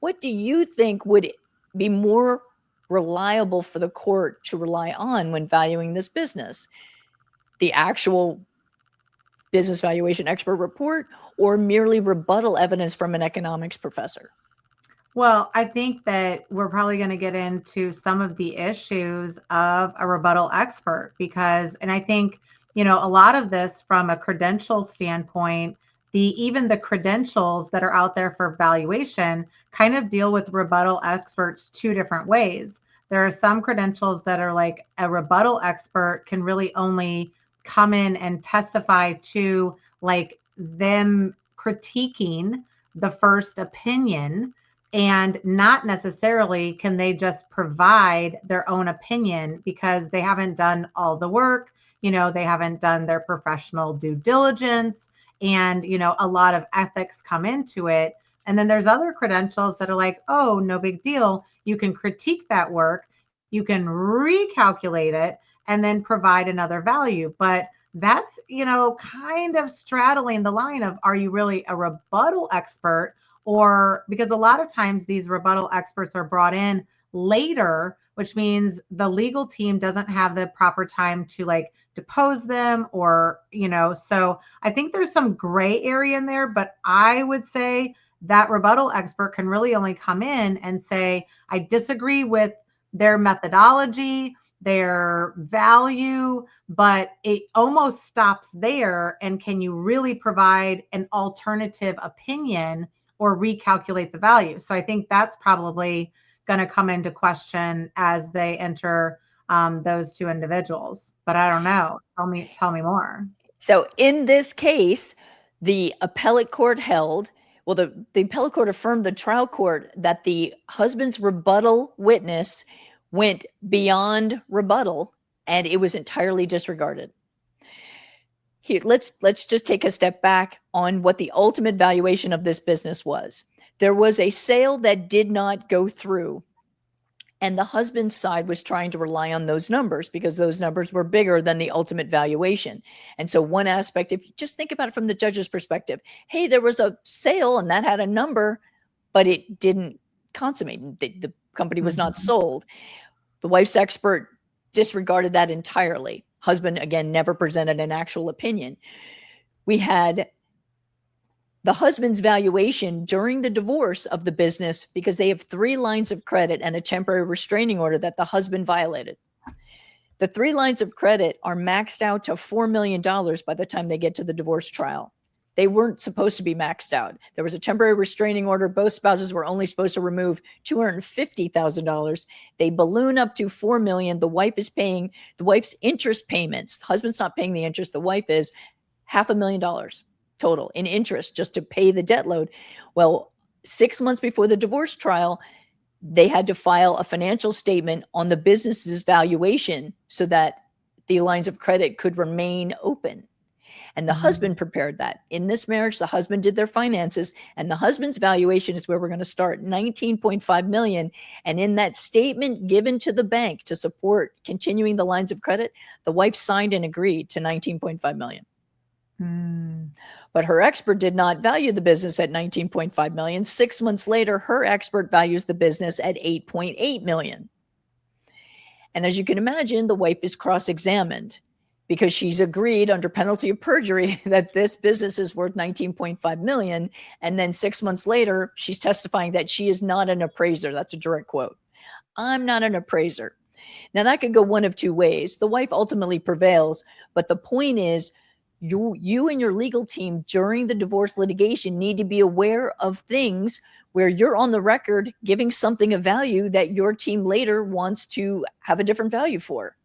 What do you think would be more reliable for the court to rely on when valuing this business? The actual business valuation expert report, or merely rebuttal evidence from an economics professor? Well, I think that we're probably going to get into some of the issues of a rebuttal expert because, and I think, a lot of this from a credential standpoint, even the credentials that are out there for valuation kind of deal with rebuttal experts two different ways. There are some credentials that are like a rebuttal expert can really only come in and testify to like them critiquing the first opinion, and not necessarily can they just provide their own opinion because they haven't done all the work. They haven't done their professional due diligence, and a lot of ethics come into it. And then there's other credentials that are like, oh, no big deal. You can critique that work, you can recalculate it, and then provide another value. But that's, kind of straddling the line of, are you really a rebuttal expert? Or because a lot of times these rebuttal experts are brought in later, which means the legal team doesn't have the proper time to like depose them, or, so I think there's some gray area in there, but I would say that rebuttal expert can really only come in and say, I disagree with their methodology, their value, but it almost stops there. And can you really provide an alternative opinion or recalculate the value? So I think that's probably going to come into question as they enter those two individuals. But I don't know. Tell me more. So in this case, the appellate court held, well, the appellate court affirmed the trial court that the husband's rebuttal witness went beyond rebuttal and it was entirely disregarded. Here, let's just take a step back on what the ultimate valuation of this business was. There was a sale that did not go through, and the husband's side was trying to rely on those numbers because those numbers were bigger than the ultimate valuation. And so one aspect, if you just think about it from the judge's perspective, hey, there was a sale and that had a number, but it didn't consummate. The company was not sold. The wife's expert disregarded that entirely. Husband, again, never presented an actual opinion. We had the husband's valuation during the divorce of the business because they have 3 lines of credit and a temporary restraining order that the husband violated. The 3 lines of credit are maxed out to $4 million by the time they get to the divorce trial. They weren't supposed to be maxed out. There was a temporary restraining order. Both spouses were only supposed to remove $250,000. They balloon up to $4 million. The wife is paying the wife's interest payments. The husband's not paying the interest. The wife is $500,000 total in interest just to pay the debt load. Well, 6 months before the divorce trial, they had to file a financial statement on the business's valuation so that the lines of credit could remain open. And the husband prepared that. In this marriage, the husband did their finances, and the husband's valuation is where we're going to start, $19.5 million. And in that statement given to the bank to support continuing the lines of credit, the wife signed and agreed to $19.5 million. But her expert did not value the business at $19.5 million. 6 months later, her expert values the business at $8.8 million. And as you can imagine, the wife is cross-examined because she's agreed under penalty of perjury that this business is worth $19.5 million. And then 6 months later, she's testifying that she is not an appraiser. That's a direct quote. I'm not an appraiser. Now that could go one of two ways. The wife ultimately prevails, but the point is you and your legal team during the divorce litigation need to be aware of things where you're on the record giving something of value that your team later wants to have a different value for.